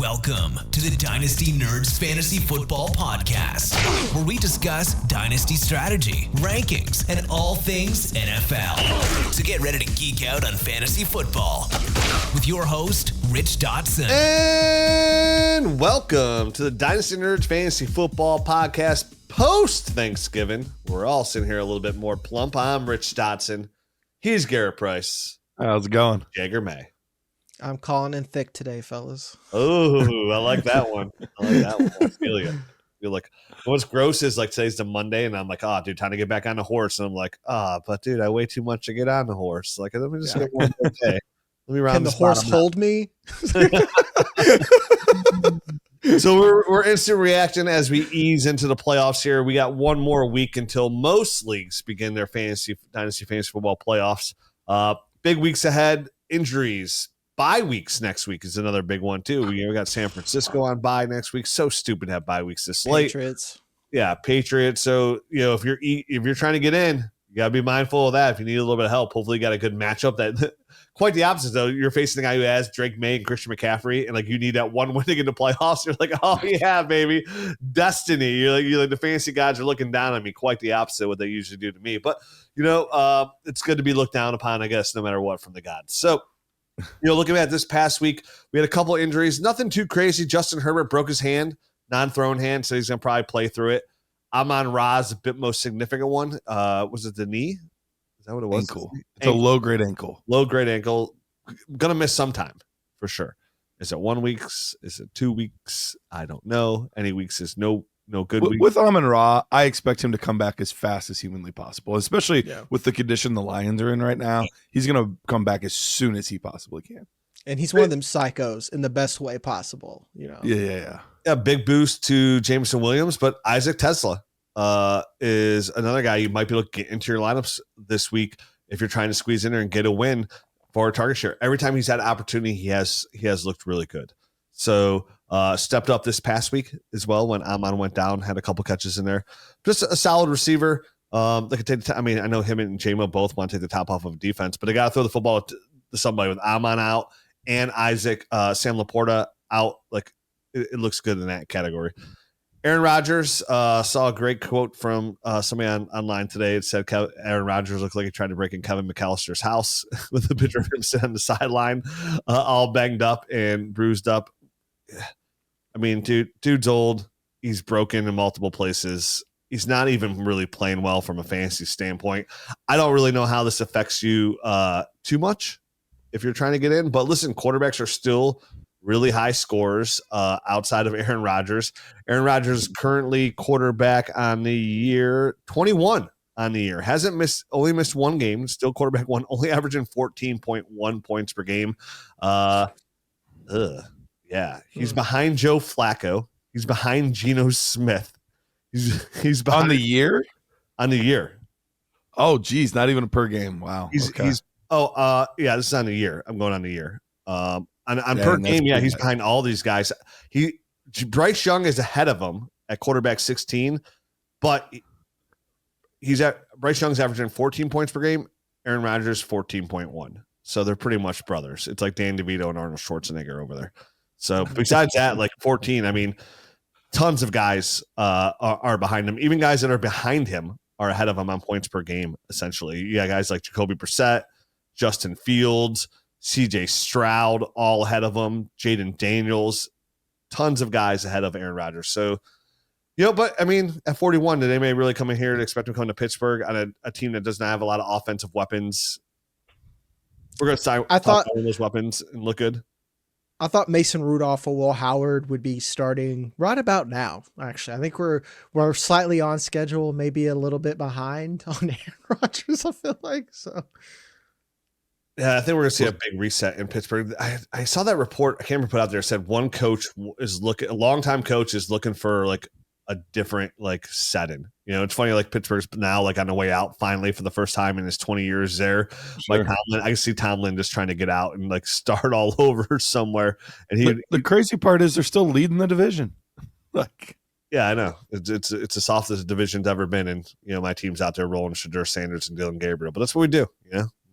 Welcome to the Dynasty Nerds Fantasy Football Podcast, where we discuss Dynasty strategy, rankings, and all things NFL. So get ready to geek out on fantasy football with your host, Rich Dotson. And welcome to the Dynasty Nerds Fantasy Football Podcast post-Thanksgiving. We're all sitting here a little bit more plump. I'm Rich Dotson. He's Garret Price. How's it going? Jagger May. I'm calling in thick today, fellas. Oh, I like that one. I feel you. You're like, what's gross is like today's the Monday, and I'm like, oh, dude, time to get back on the horse. And I'm like, but dude, I weigh too much to get on the horse. Like, let me just get one more day. Let me round. Can the horse hold me? So we're instant reaction as we ease into the playoffs here. We got one more week until most leagues begin their Dynasty Fantasy Football playoffs. Big weeks ahead. Injuries. Bye weeks next week is another big one too. We got San Francisco on bye next week. So stupid to have bye weeks this late. Patriots. Yeah, Patriots. So if you're trying to get in, you gotta be mindful of that. If you need a little bit of help, hopefully you got a good matchup. That quite the opposite though. You're facing the guy who has Drake May and Christian McCaffrey, and like you need that one win to get into playoffs. You're like, oh yeah, baby, destiny. You're like the fantasy gods are looking down on me. Quite the opposite of what they usually do to me. But it's good to be looked down upon, I guess, no matter what from the gods. So. Looking at this past week, we had a couple injuries. Nothing too crazy. Justin Herbert broke his hand, non-thrown hand, so he's going to probably play through it. Amon-Ra's, a bit most significant one. Was it the knee? Is that what it was? Ankle. It's a low-grade ankle. Low-grade ankle. Going to miss some time, for sure. Is it 1 week? Is it 2 weeks? I don't know. Any weeks is no good week. With Amon-Ra, I expect him to come back as fast as humanly possible, especially with the condition the Lions are in right now. He's going to come back as soon as he possibly can. And he's one of them psychos in the best way possible. Yeah. Big boost to Jameson Williams, but Isaac Tesla is another guy you might be looking to get into your lineups this week if you're trying to squeeze in there and get a win for a target share. Every time he's had opportunity, he has looked really good. So stepped up this past week as well when Amon went down, had a couple catches in there. Just a solid receiver. They could take I know him and JMO both want to take the top off of defense, but they got to throw the football to somebody with Amon out and Isaac, Sam Laporta out. Like it looks good in that category. Aaron Rodgers, saw a great quote from somebody online today. It said Aaron Rodgers looked like he tried to break in Kevin McAllister's house with a picture of him sitting on the sideline, all banged up and bruised up. I mean, dude's old. He's broken in multiple places. He's not even really playing well from a fantasy standpoint. I don't really know how this affects you too much if you're trying to get in. But listen, quarterbacks are still really high scorers outside of Aaron Rodgers. Aaron Rodgers is currently quarterback on the year, 21 on the year. Only missed one game. Still quarterback one, only averaging 14.1 points per game. Yeah, he's behind Joe Flacco. He's behind Geno Smith. He's behind on the year. On the year. Oh, geez, not even a per game. Wow. This is on the year. I'm going on the year. On per game, he's behind all these guys. Bryce Young is ahead of him at quarterback 16, but Bryce Young's averaging 14 points per game. Aaron Rodgers 14.1. So they're pretty much brothers. It's like Dan DeVito and Arnold Schwarzenegger over there. So besides that, like 14, I mean, tons of guys are behind him. Even guys that are behind him are ahead of him on points per game, essentially. You got guys like Jacoby Brissett, Justin Fields, CJ Stroud, all ahead of him, Jaden Daniels, tons of guys ahead of Aaron Rodgers. So, but I mean, at 41, did anybody really come in here and expect him to come to Pittsburgh on a team that does not have a lot of offensive weapons? We're going to start all those weapons and look good. I thought Mason Rudolph or Will Howard would be starting right about now. Actually, I think we're slightly on schedule, maybe a little bit behind on Aaron Rodgers. I feel like so. Yeah, I think we're gonna see a big reset in Pittsburgh. I saw that report. I can't remember put out there. Said one coach is a longtime coach is looking for like a different like setting. It's funny, like Pittsburgh's now like on the way out finally for the first time in his 20 years there. Sure. Like Tomlin, I can see Tomlin just trying to get out and like start all over somewhere. And the crazy part is they're still leading the division. Yeah, I know. It's the softest division's ever been, and my team's out there rolling Shadur Sanders and Dylan Gabriel. But that's what we do.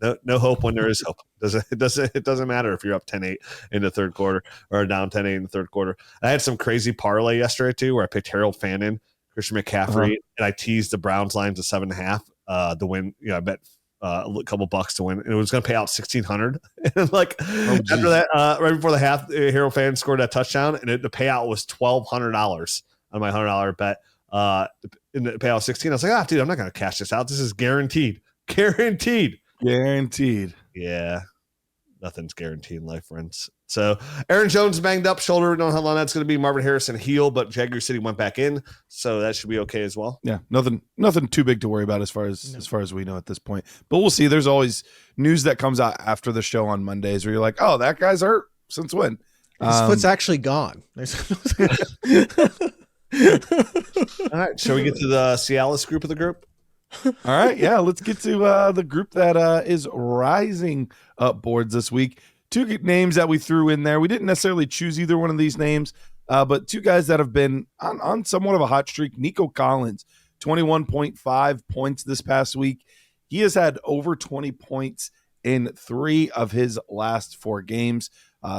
No hope when there is hope. It doesn't matter if you're up 10-8 in the third quarter or down 10-8 in the third quarter. I had some crazy parlay yesterday too, where I picked Harold Fannin, Christian McCaffrey, and I teased the Browns line to 7.5 to win. I bet a couple bucks to win, and it was going to pay out $1,600. And after that, right before the half, Harold Fannin scored that touchdown, and the payout was $1,200 on my $100 bet. And the payout $16. I was like, dude, I'm not going to cash this out. This is guaranteed. Yeah, nothing's guaranteed in life, friends. So Aaron Jones banged up shoulder. We don't know how long that's going to be. Marvin Harrison heel, but Jagger City went back in, so that should be okay as well. Yeah, nothing too big to worry about as far as we know at this point. But we'll see. There's always news that comes out after the show on Mondays where you're like, oh, that guy's hurt. Since when? His foot's actually gone. All right, shall we get to the Cialis group of the group? All right, yeah, let's get to the group that is rising up boards this week. Two names that we threw in there. We didn't necessarily choose either one of these names, but two guys that have been on somewhat of a hot streak. Nico Collins, 21.5 points this past week. He has had over 20 points in 3 of his last 4 games.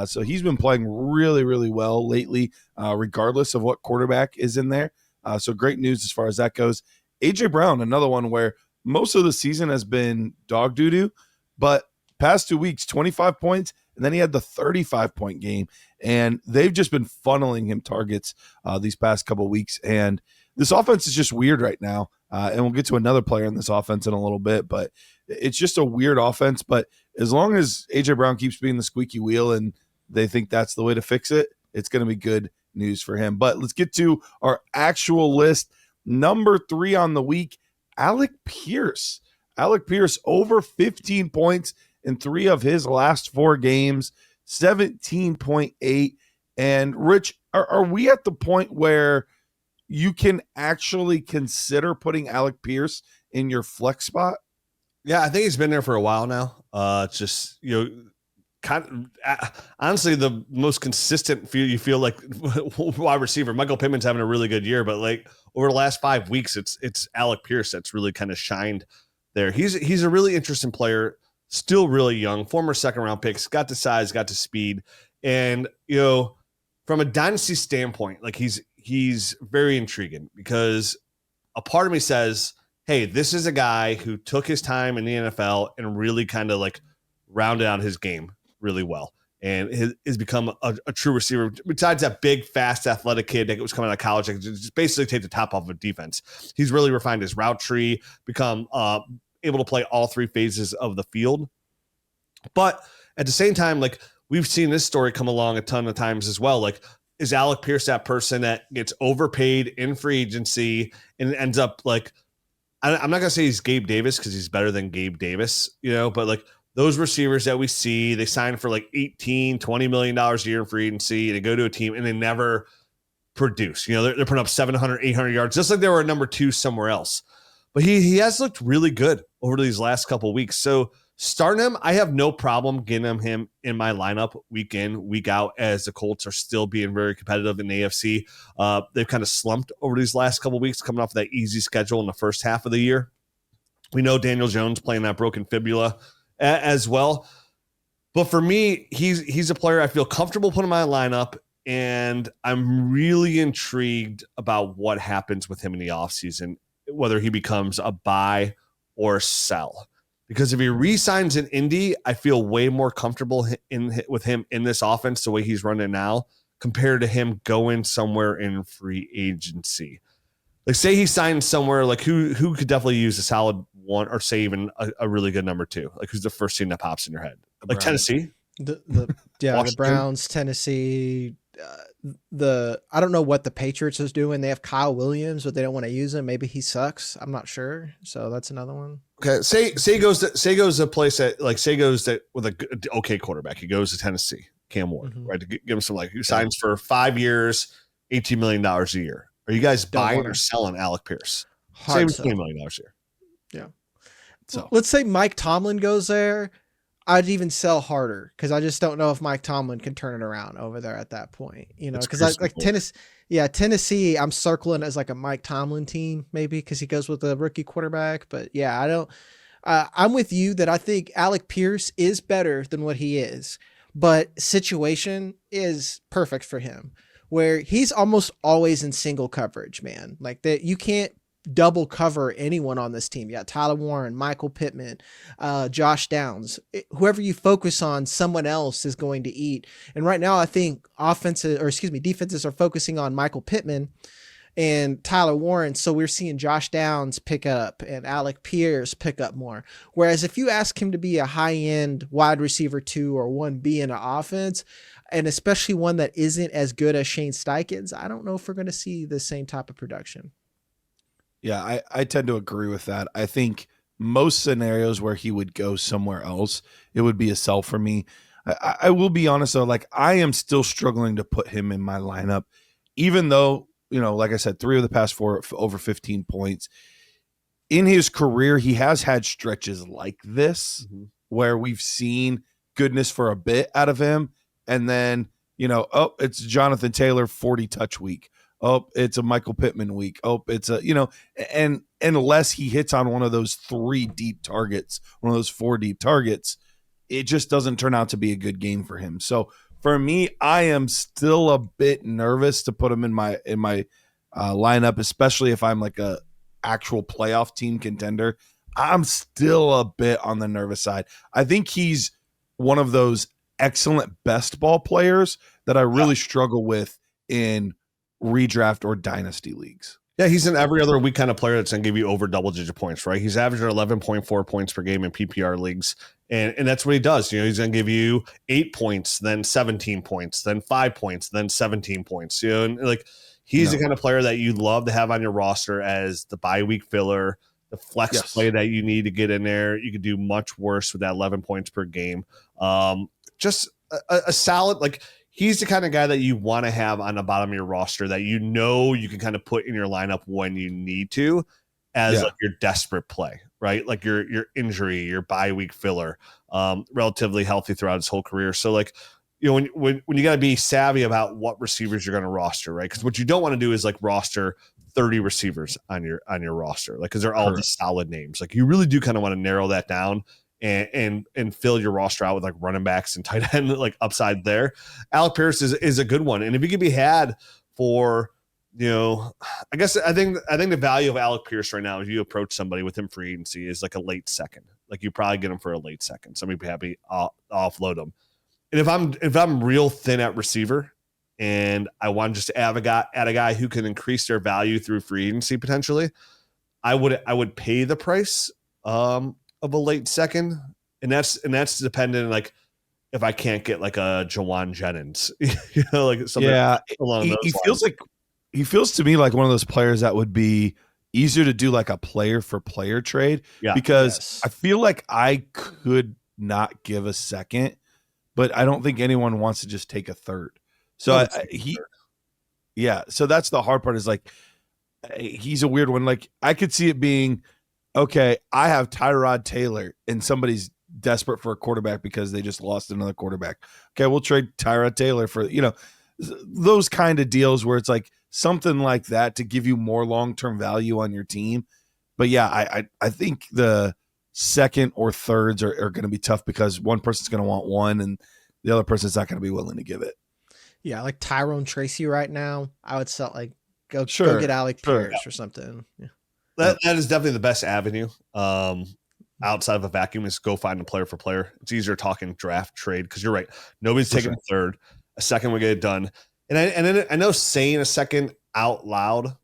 So he's been playing really, really well lately, regardless of what quarterback is in there. So great news as far as that goes. A.J. Brown, another one where most of the season has been dog doo-doo, but past 2 weeks, 25 points, and then he had the 35-point game. And they've just been funneling him targets these past couple of weeks. And this offense is just weird right now. And we'll get to another player in this offense in a little bit, but it's just a weird offense. But as long as A.J. Brown keeps being the squeaky wheel and they think that's the way to fix it, it's going to be good news for him. But let's get to our actual list. Number 3 on the week, Alec Pierce. Alec Pierce over 15 points in 3 of his last 4 games, 17.8. And Rich, are we at the point where you can actually consider putting Alec Pierce in your flex spot? Yeah, I think he's been there for a while now. Just, kind of, honestly, the most consistent you feel like wide receiver. Michael Pittman's having a really good year, but like over the last 5 weeks, it's Alec Pierce that's really kind of shined there. He's a really interesting player, still really young, former second-round picks, got the size, got the speed, and from a dynasty standpoint, like he's very intriguing because a part of me says, hey, this is a guy who took his time in the NFL and really kind of like rounded out his game really well and has become a true receiver. Besides that big, fast, athletic kid that was coming out of college, that could just basically take the top off of defense. He's really refined his route tree, become able to play all 3 phases of the field. But at the same time, like we've seen this story come along a ton of times as well. Like, is Alec Pierce that person that gets overpaid in free agency and ends up like, I'm not going to say he's Gabe Davis because he's better than Gabe Davis, but like those receivers that we see, they sign for like $18-20 million a year in free agency. They go to a team and they never produce. They're putting up 700, 800 yards, just like they were a number 2 somewhere else. But he has looked really good over these last couple of weeks. So starting him, I have no problem getting him in my lineup week in, week out, as the Colts are still being very competitive in the AFC. They've kind of slumped over these last couple of weeks, coming off of that easy schedule in the first half of the year. We know Daniel Jones playing that broken fibula as well. But for me, he's a player I feel comfortable putting in my lineup, and I'm really intrigued about what happens with him in the offseason, whether he becomes a buy or sell. Because if he re-signs in Indy, I feel way more comfortable with him in this offense the way he's running now compared to him going somewhere in free agency. Like, say he signs somewhere, like who could definitely use a solid 1 or say even a really good number 2? Like, who's the first team that pops in your head? Like Tennessee? The Browns, Tennessee. I don't know what the Patriots is doing. They have Kyle Williams, but they don't want to use him. Maybe he sucks. I'm not sure. So that's another one. Okay, say he goes to a place that with a good, okay quarterback. He goes to Tennessee, Cam Ward, right? To give him some he signs for 5 years, $18 million a year. Are you guys buying or selling Alec Pierce? Say $20 million a year. Yeah. So let's say Mike Tomlin goes there. I'd even sell harder because I just don't know if Mike Tomlin can turn it around over there at that point. Because like Tennessee, I'm circling as like a Mike Tomlin team maybe because he goes with a rookie quarterback. But yeah, I'm with you that I think Alec Pierce is better than what he is, but situation is perfect for him, where he's almost always in single coverage, man. Like that, you can't double cover anyone on this team. You got Tyler Warren, Michael Pittman, Josh Downs. Whoever you focus on, someone else is going to eat. And right now, I think defenses are focusing on Michael Pittman and Tyler Warren. So we're seeing Josh Downs pick up and Alec Pierce pick up more. Whereas if you ask him to be a high-end wide receiver 2 or 1B in an offense, and especially one that isn't as good as Shane Steichen's, I don't know if we're going to see the same type of production. Yeah, I tend to agree with that. I think most scenarios where he would go somewhere else, it would be a sell for me. I will be honest, though, like I am still struggling to put him in my lineup, even though, like I said, 3 of the past 4 over 15 points. In his career, he has had stretches like this where we've seen goodness for a bit out of him. And then, it's Jonathan Taylor 40 touch week. Oh, it's a Michael Pittman week. Oh, it's and unless he hits on one of those 3 deep targets, one of those 4 deep targets, it just doesn't turn out to be a good game for him. So for me, I am still a bit nervous to put him in my lineup, especially if I'm like a actual playoff team contender. I'm still a bit on the nervous side. I think he's one of those excellent best ball players that I really struggle with in redraft or dynasty leagues. Yeah, he's an every other week kind of player that's going to give you over double-digit points, right? He's averaging 11.4 points per game in PPR leagues, and that's what he does. He's going to give you 8 points, then 17 points, then 5 points, then 17 points. And like he's the kind of player that you love to have on your roster as the bye week filler, the flex play that you need to get in there. You could do much worse with that 11 points per game. Just a solid, like he's the kind of guy that you want to have on the bottom of your roster that you can kind of put in your lineup when you need to as like your desperate play, right? Like your injury, your bye week filler, relatively healthy throughout his whole career. So like, when you got to be savvy about what receivers you're going to roster, right? Because what you don't want to do is like roster 30 receivers on your roster, like because they're all just solid names. Like you really do kind of want to narrow that down and fill your roster out with like running backs and tight end like upside there. Alec Pierce is a good one, and if he could be had for I think the value of Alec Pierce right now, if you approach somebody with him free agency, is like a late second. Like you probably get him for a late second. Somebody be happy offload him. And if I'm real thin at receiver and I want just to add a guy who can increase their value through free agency potentially, I would pay the price of a late second, and that's dependent, like if I can't get like a Jawan Jennings, like something along those lines. He feels to me like one of those players that would be easier to do like a player for player trade, because I feel like I could not give a second, but I don't think anyone wants to just take a third. So so that's the hard part, is like he's a weird one. Like I could see it being, okay, I have Tyrod Taylor and somebody's desperate for a quarterback because they just lost another quarterback. Okay, we'll trade Tyrod Taylor for, those kind of deals where it's like something like that to give you more long-term value on your team. But yeah, I think the second or thirds are going to be tough because one person's going to want one and the other person's not going to be willing to give it. Yeah, like Tyrone Tracy right now, I would sell go get Alec Pierce or something. Yeah. That is definitely the best avenue. Outside of a vacuum is go find a player for player. It's easier talking draft trade because you're right. Nobody's taking a third. A second we get it done. And I know saying a second out loud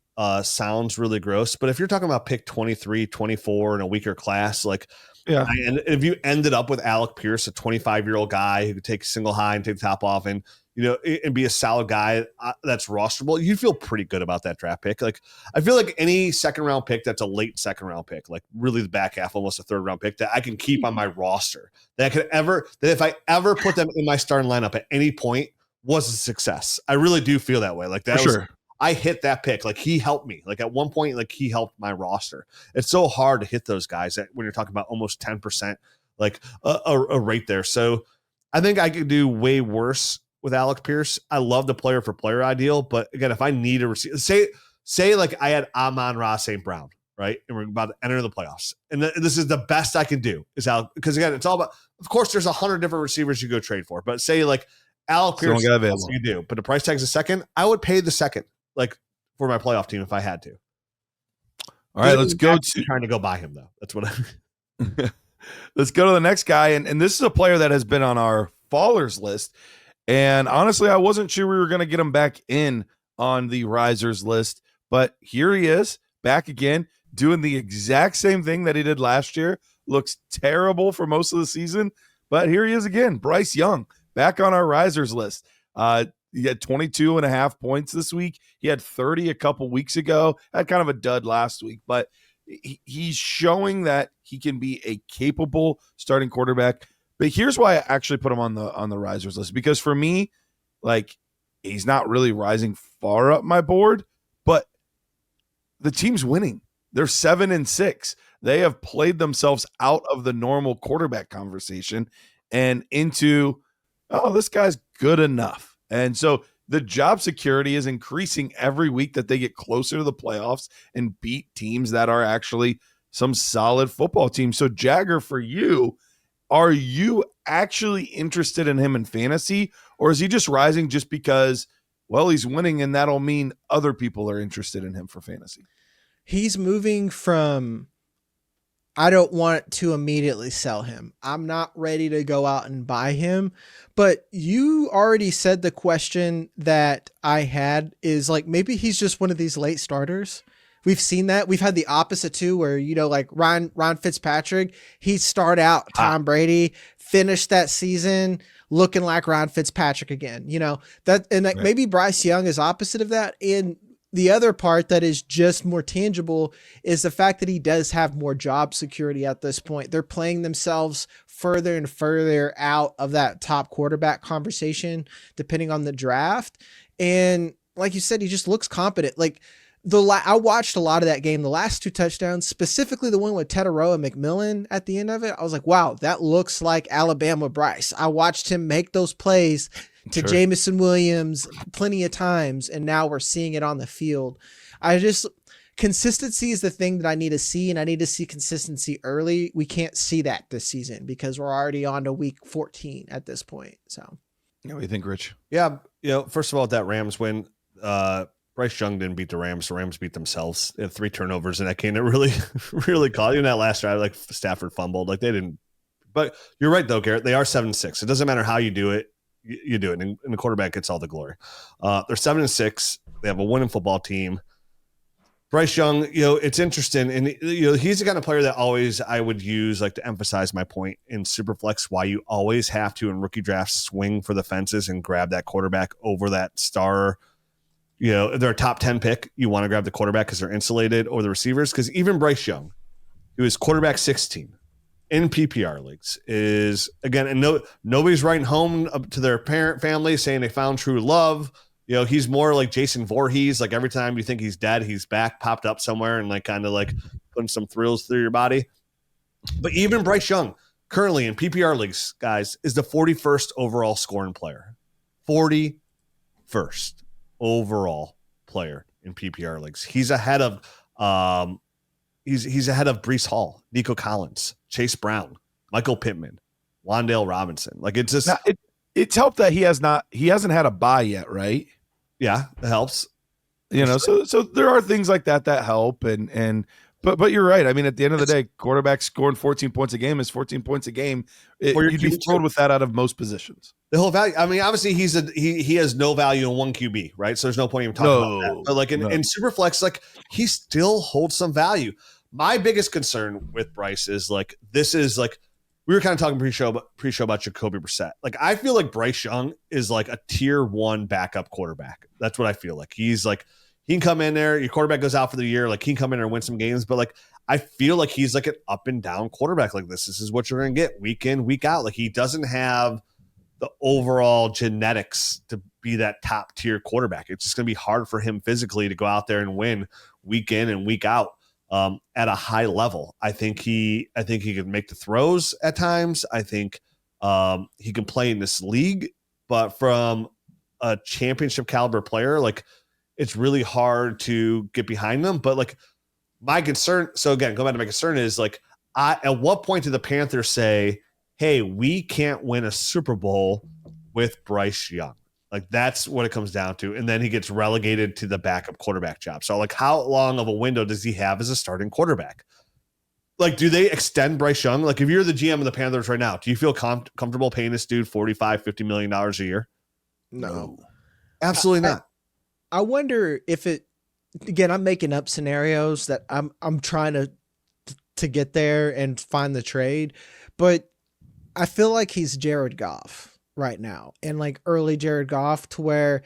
sounds really gross, but if you're talking about pick 23, 24 in a weaker class, like and if you ended up with Alec Pierce, a 25-year-old guy who could take a single high and take the top off and and be a solid guy that's rosterable, you feel pretty good about that draft pick. Like I feel like any second round pick that's a late second round pick, like really the back half, almost a third round pick that I can keep on my roster, that if I ever put them in my starting lineup at any point was a success. I really do feel that way. Like that I hit that pick. Like he helped me. Like at one point, like he helped my roster. It's so hard to hit those guys when you're talking about almost 10%, like a rate there. So I think I could do way worse with Alec Pierce. I love the player for player ideal, but again, if I need a receiver, say like I had Amon-Ra St. Brown right? And we're about to enter the playoffs. And this is the best I can do is out because again, it's all about, of course, there's 100 different receivers you go trade for, but say like Alec Pierce, you do, but the price tag's a second. I would pay the second, like for my playoff team if I had to. All right, let's go to trying to go buy him though. That's what I let's go to the next guy. And this is a player that has been on our Fallers list. And honestly, I wasn't sure we were going to get him back in on the Risers list, but here he is back again, doing the exact same thing that he did last year. Looks terrible for most of the season, but here he is again. Bryce Young back on our Risers list. He had 22.5 points this week. He had 30 a couple weeks ago. Had kind of a dud last week, but he's showing that he can be a capable starting quarterback. But here's why I actually put him on the Risers list, because for me, like, he's not really rising far up my board, but the team's winning. They're 7-6. They have played themselves out of the normal quarterback conversation and into, oh, this guy's good enough. And so the job security is increasing every week that they get closer to the playoffs and beat teams that are actually some solid football teams. So Jagger, for you, are you actually interested in him in fantasy, or is he just rising just because, well, he's winning and that'll mean other people are interested in him for fantasy? He's moving from, I don't want to immediately sell him. I'm not ready to go out and buy him. But you already said the question that I had is like, maybe he's just one of these late starters. We've seen that. We've had the opposite too, where, you know, like Ryan Fitzpatrick, he start out Tom Brady, finished that season looking like Ryan Fitzpatrick again, you know, that, and like maybe Bryce Young is opposite of that. And the other part that is just more tangible is the fact that he does have more job security at this point. They're playing themselves further and further out of that top quarterback conversation, depending on the draft. And like you said, he just looks competent. Like I watched a lot of that game, the last 2 touchdowns, specifically the one with Tedoroa and McMillan at the end of it. I was like, wow, that looks like Alabama Bryce. I watched him make those plays to Jameson Williams plenty of times, and now we're seeing it on the field. Consistency is the thing that I need to see, and I need to see consistency early. We can't see that this season because we're already on to week 14 at this point. So, what do you think, Rich? Yeah, you know, first of all, that Rams win, Bryce Young didn't beat the Rams. The Rams beat themselves. They had 3 turnovers in that game. It really, really caught you in that last drive. Like Stafford fumbled. Like they didn't. But you're right though, Garrett. They are 7-6. It doesn't matter how you do it. You do it, and the quarterback gets all the glory. They're 7-6. They have a winning football team. Bryce Young, you know, it's interesting, and you know, he's the kind of player that always I would use, like, to emphasize my point in Superflex, why you always have to in rookie drafts swing for the fences and grab that quarterback over that star. You know, if they're a top 10 pick, you want to grab the quarterback because they're insulated, or the receivers, because even Bryce Young, who is quarterback 16 in PPR leagues, is, again, and nobody's writing home to their parent family saying they found true love. You know, he's more like Jason Voorhees. Like every time you think he's dead, he's back, popped up somewhere, and like kind of like putting some thrills through your body. But even Bryce Young, currently in PPR leagues, guys, is the 41st overall scoring player. 41st overall player in PPR leagues. He's ahead of he's ahead of Breece Hall, Nico Collins, Chase Brown, Michael Pittman, Wan'Dale Robinson. Like it's just it's helped that he hasn't had a bye yet, right? Yeah, it helps. You know, so there are things like that help, but you're right. I mean, at the end of the day, quarterback scoring 14 points a game is 14 points a game. You'd be thrilled with that out of most positions. The whole value. I mean, obviously he has no value in one QB, right? So there's no point even talking about that. But like in Superflex, like he still holds some value. My biggest concern with Bryce is like this is like we were kind of talking pre-show about Jacoby Brissett. Like I feel like Bryce Young is like a tier 1 backup quarterback. That's what I feel like. He's like he can come in there. Your quarterback goes out for the year. Like he can come in there and win some games. But like I feel like he's like an up and down quarterback. Like this is what you're going to get week in, week out. Like he doesn't have the overall genetics to be that top tier quarterback. It's just going to be hard for him physically to go out there and win week in and week out at a high level. I think he can make the throws at times. I think he can play in this league, but from a championship caliber player, like it's really hard to get behind them. But like My concern, so again, go back to my concern is like, at what point do the Panthers say, hey, we can't win a Super Bowl with Bryce Young? Like, that's what it comes down to. And then he gets relegated to the backup quarterback job. So, like, how long of a window does he have as a starting quarterback? Like, do they extend Bryce Young? Like, if you're the GM of the Panthers right now, do you feel comfortable paying this dude $45-50 million a year? No. Absolutely not. I wonder if it, again, I'm making up scenarios that I'm trying to get there and find the trade, but I feel like he's Jared Goff right now, and like early Jared Goff, to where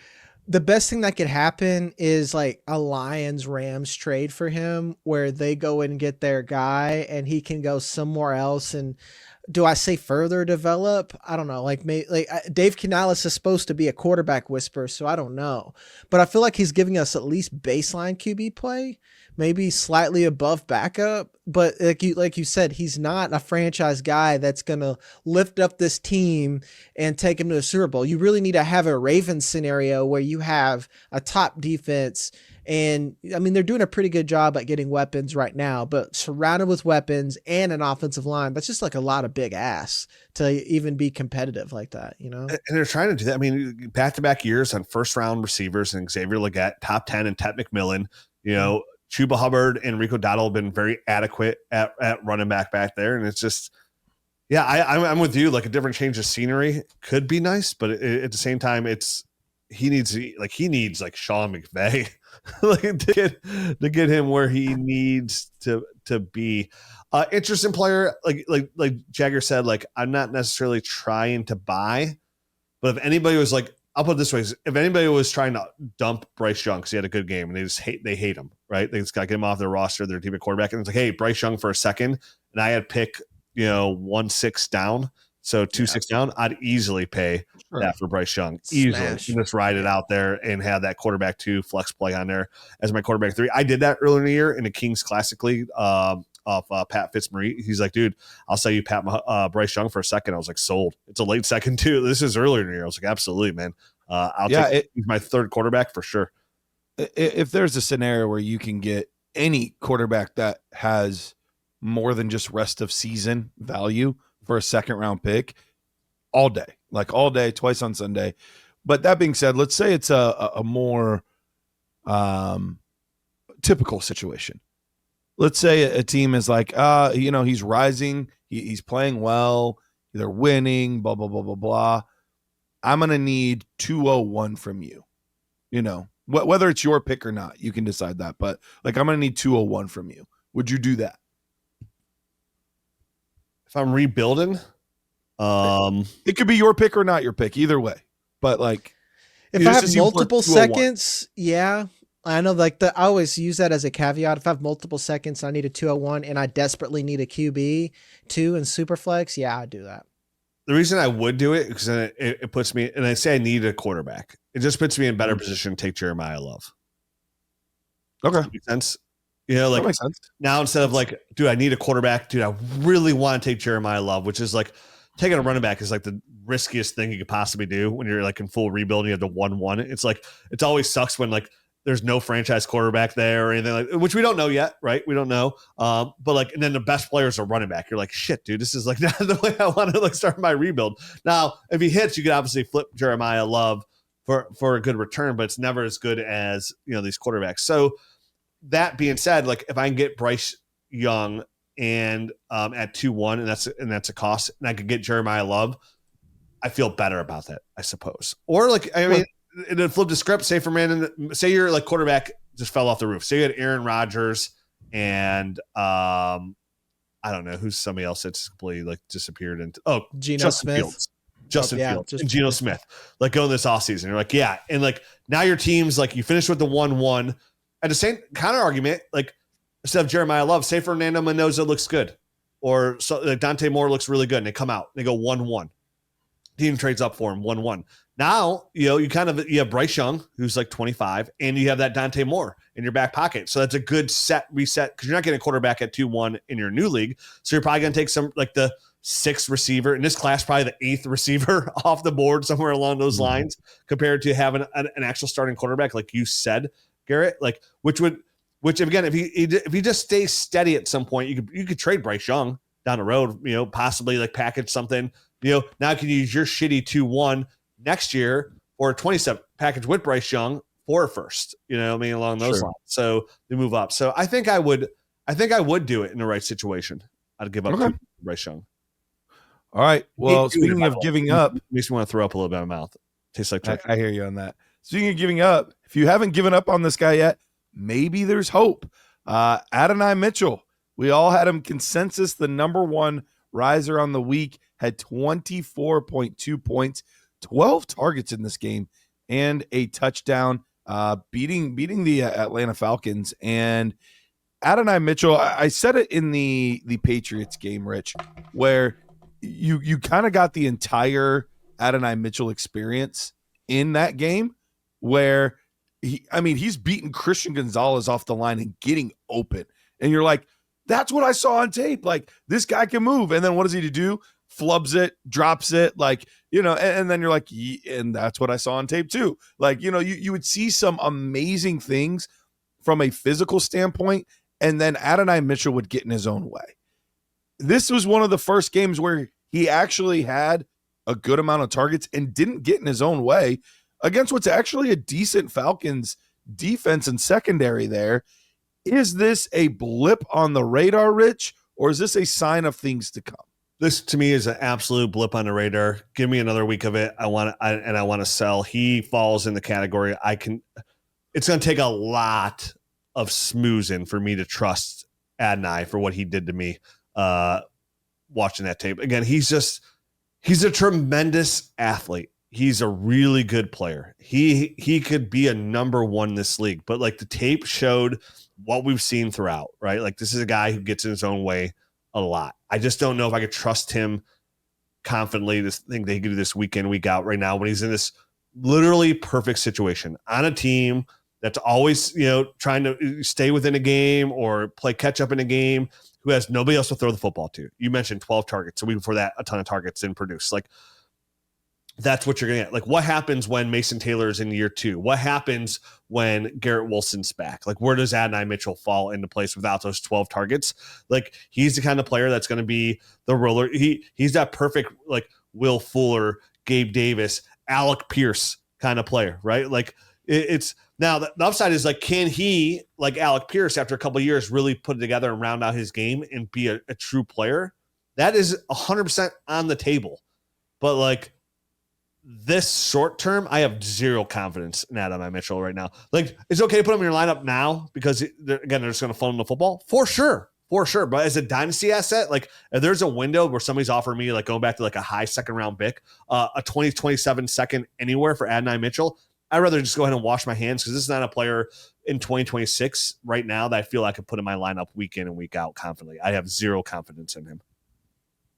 the best thing that could happen is like a Lions Rams trade for him where they go and get their guy and he can go somewhere else. And do I say further develop? I don't know. Like Dave Canales is supposed to be a quarterback whisperer, so I don't know, but I feel like he's giving us at least baseline QB play, maybe slightly above backup. But like you said, he's not a franchise guy that's going to lift up this team and take him to the Super Bowl. You really need to have a Ravens scenario where you have a top defense. And I mean, they're doing a pretty good job at getting weapons right now, but surrounded with weapons and an offensive line, that's just like a lot of big ass to even be competitive like that, you know? And they're trying to do that. I mean, back-to-back years on first-round receivers and Xavier Legette, top 10, and Ted McMillan, you know, Chuba Hubbard and Rico Dottle have been very adequate at running back there. And it's just, yeah, I'm with you. Like, a different change of scenery could be nice, but at the same time, he needs like Sean McVay like to get him where he needs to be. Interesting player, like Jagger said, like, I'm not necessarily trying to buy, but if anybody was like, I'll put it this way, if anybody was trying to dump Bryce Young because he had a good game and they hate him, right? They just got to get him off their roster, their team at quarterback, and it's like, hey, Bryce Young for a second, and I had pick 1-6 down. So 2-6 down, I'd easily pay that for Bryce Young. Easily. Just ride it out there and have that quarterback 2 flex play on there as my quarterback 3. I did that earlier in the year in the Kings Classic League of Pat Fitzmarie. He's like, dude, I'll sell you Bryce Young for a second. I was like, sold. It's a late second too. This is earlier in the year. I was like, absolutely, man. He's my third quarterback for sure. If there's a scenario where you can get any quarterback that has more than just rest of season value for a second round pick, all day, twice on Sunday. But that being said, let's say it's a more typical situation. Let's say a team is like, he's rising, he's playing well, they're winning, blah, blah, blah, blah, blah. I'm going to need 201 from you. You know, whether it's your pick or not, you can decide that. But like, I'm going to need 201 from you. Would you do that? If I'm rebuilding, it could be your pick or not your pick, either way. But like, if I have multiple seconds, yeah, I know. Like I always use that as a caveat. If I have multiple seconds, I need a 201, and I desperately need a QB 2 in Superflex. Yeah, I'd do that. The reason I would do it because it puts me, and I say I need a quarterback. It just puts me in better position to take Jeremiah Love. Okay, does that make sense. You know, like, that makes sense. Now instead of like, dude, I need a quarterback. Dude, I really want to take Jeremiah Love, which is like taking a running back is like the riskiest thing you could possibly do when you're like in full rebuild. You have the 1-1. It's like, it always sucks when like there's no franchise quarterback there or anything like, which we don't know yet, right? We don't know. But like, and then the best players are running back. You're like, shit, dude, this is like not the way I want to like start my rebuild. Now, if he hits, you could obviously flip Jeremiah Love for a good return, but it's never as good as, these quarterbacks. So that being said, like if I can get Bryce Young and at 2-1, and that's a cost, and I could get Jeremiah Love, I feel better about that, I suppose. Or like, I mean, and then flip the script. Say your like quarterback just fell off the roof. Say you had Aaron Rodgers and I don't know who's somebody else that's completely like disappeared into Justin Fields and Geno Smith. Like go this offseason. You're like, yeah, and like now your team's like you finish with the 1-1. At the same counter argument, like instead of Jeremiah Love, say Fernando Mendoza looks good, or so, like Dante Moore looks really good, and they come out, they go 1-1. Team trades up for him 1-1. Now you have Bryce Young who's like 25, and you have that Dante Moore in your back pocket, so that's a good reset because you're not getting a quarterback at 2-1 in your new league, so you're probably going to take some like the 6th receiver in this class, probably the 8th receiver off the board somewhere along those lines, compared to having an actual starting quarterback, like you said, Garrett, like which would Which again, if he just stays steady at some point, you could trade Bryce Young down the road, possibly like package something, now you can use your shitty 2-1 next year or a 27 package with Bryce Young for a first, along those lines. So they move up. So I think I would do it in the right situation. I'd give up to Bryce Young. All right. Well, speaking of giving up, makes me want to throw up a little bit in my mouth. Tastes like turkey. I hear you on that. Speaking of giving up, if you haven't given up on this guy yet, maybe there's hope. Adonai Mitchell. We all had him consensus the number one riser on the week, had 24.2 points, 12 targets in this game, and a touchdown, beating the Atlanta Falcons. And Adonai Mitchell, I said it in the Patriots game, Rich, where you kind of got the entire Adonai Mitchell experience in that game, where he's beating Christian Gonzalez off the line and getting open. And you're like, that's what I saw on tape. Like, this guy can move. And then what does he do? Flubs it, drops it, and then you're like, and that's what I saw on tape too. Like, you would see some amazing things from a physical standpoint, and then Adonai Mitchell would get in his own way. This was one of the first games where he actually had a good amount of targets and didn't get in his own way against what's actually a decent Falcons defense and secondary there. Is this a blip on the radar, Rich, or is this a sign of things to come? This to me is an absolute blip on the radar. Give me another week of it. I want to sell. He falls in the category. It's going to take a lot of smoozing for me to trust Adonai for what he did to me. Watching that tape again, he's a tremendous athlete. He's a really good player. He could be a number one in this league, but like the tape showed what we've seen throughout, right? Like this is a guy who gets in his own way a lot. I just don't know if I could trust him confidently to think that he could do this week in, week out right now when he's in this literally perfect situation on a team that's always, trying to stay within a game or play catch up in a game, who has nobody else to throw the football to. You mentioned 12 targets. So week before that, a ton of targets didn't produce. Like, that's what you're going to get. Like, what happens when Mason Taylor is in year 2? What happens when Garrett Wilson's back? Like, where does Adonai Mitchell fall into place without those 12 targets? Like, he's the kind of player that's going to be the roller. He's that perfect, like, Will Fuller, Gabe Davis, Alec Pierce kind of player, right? Like, it's now the upside is like, can he, like Alec Pierce, after a couple of years, really put it together and round out his game and be a true player? That is 100% on the table. But like, this short term, I have zero confidence in Adonai Mitchell right now. Like, it's okay to put him in your lineup now because, they're just going to phone the football for sure. But as a dynasty asset, like if there's a window where somebody's offering me, like going back to like a high second round pick, a 2027 second anywhere for Adonai Mitchell, I'd rather just go ahead and wash my hands because this is not a player in 2026 right now that I feel I could put in my lineup week in and week out confidently. I have zero confidence in him.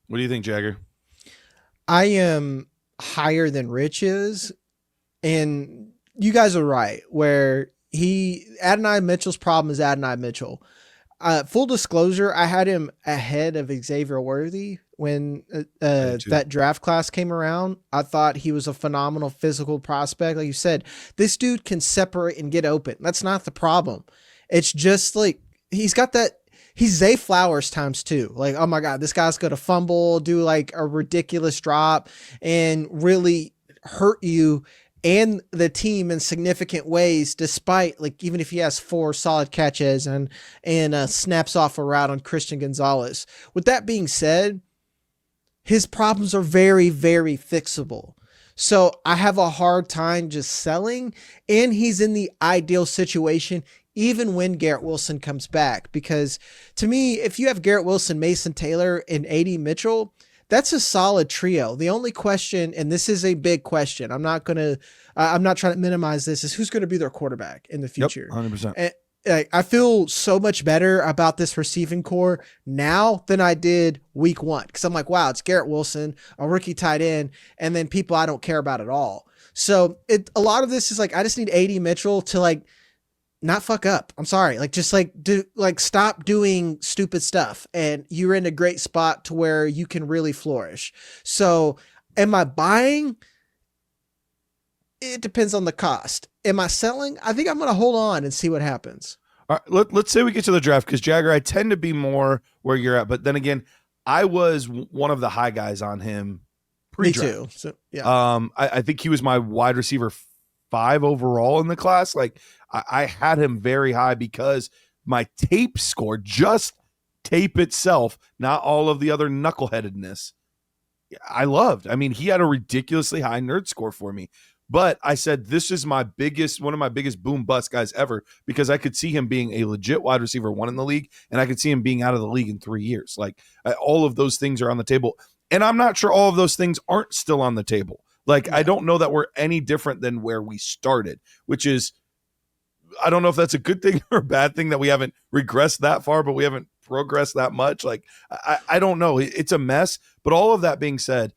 What do you think, Jagger? I am higher than Rich is, and you guys are right where Adonai Mitchell's problem is Adonai Mitchell. Full disclosure, I had him ahead of Xavier Worthy when that draft class came around. I thought he was a phenomenal physical prospect. Like you said, this dude can separate and get open. That's not the problem. It's just like he's got that. He's Zay Flowers times 2. Like, oh my God, this guy's going to fumble, do like a ridiculous drop and really hurt you and the team in significant ways, despite like, even if he has 4 solid catches and snaps off a route on Christian Gonzalez. With that being said, his problems are very, very fixable. So I have a hard time just selling, and he's in the ideal situation even when Garrett Wilson comes back. Because to me, if you have Garrett Wilson, Mason Taylor, and AD Mitchell, that's a solid trio. The only question, and this is a big question, I'm not trying to minimize this, is who's going to be their quarterback in the future. Yep, 100%. And I feel so much better about this receiving core now than I did week 1. Because I'm like, wow, it's Garrett Wilson, a rookie tight end, and then people I don't care about at all. So a lot of this is like, I just need AD Mitchell to like, not fuck up. I'm sorry. Like, just like stop doing stupid stuff. And you're in a great spot to where you can really flourish. So am I buying? It depends on the cost. Am I selling? I think I'm going to hold on and see what happens. All right, let's say we get to the draft, because Jagger, I tend to be more where you're at, but then again, I was one of the high guys on him pre-draft. Me too. So yeah. I think he was my wide receiver 5 overall in the class. Like I had him very high because my tape score, just tape itself, not all of the other knuckleheadedness, I loved. I mean, he had a ridiculously high nerd score for me. But I said, this is one of my biggest boom bust guys ever, because I could see him being a legit wide receiver 1 in the league, and I could see him being out of the league in 3 years. Like all of those things are on the table. And I'm not sure all of those things aren't still on the table. Like, I don't know that we're any different than where we started, which is, I don't know if that's a good thing or a bad thing that we haven't regressed that far, but we haven't progressed that much. Like, I don't know. It's a mess. But all of that being said,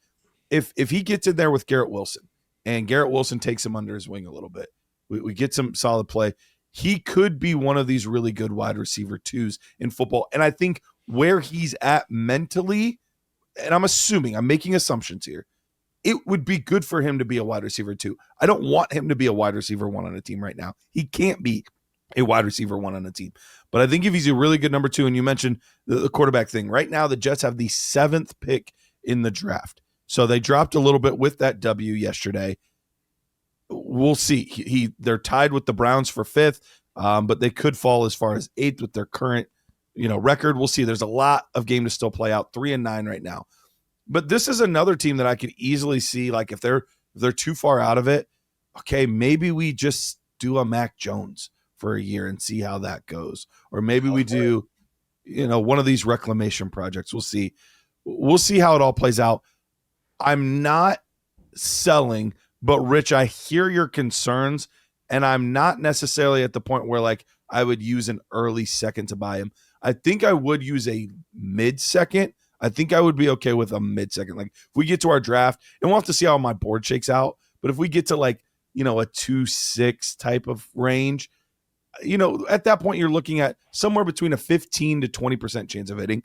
if he gets in there with Garrett Wilson, and Garrett Wilson takes him under his wing a little bit, we get some solid play, he could be one of these really good wide receiver 2s in football. And I think where he's at mentally, and I'm making assumptions here, it would be good for him to be a wide receiver 2. I don't want him to be a wide receiver 1 on a team right now. He can't be a wide receiver 1 on a team. But I think if he's a really good number 2, and you mentioned the quarterback thing, right now the Jets have the 7th pick in the draft. So they dropped a little bit with that W yesterday. We'll see. They're tied with the Browns for 5th, but they could fall as far as 8th with their current, record. We'll see. There's a lot of game to still play out. 3-9 right now. But this is another team that I could easily see, like, if they're too far out of it, okay, maybe we just do a Mac Jones for a year and see how that goes. Or maybe we do, one of these reclamation projects. We'll see. We'll see how it all plays out. I'm not selling, but Rich, I hear your concerns, and I'm not necessarily at the point where, like, I would use an early second to buy him. I think I would use a mid-second. I think I would be okay with a mid-second. Like, if we get to our draft, and we'll have to see how my board shakes out, but if we get to, like, a 2-6 type of range, at that point you're looking at somewhere between a 15 to 20% chance of hitting.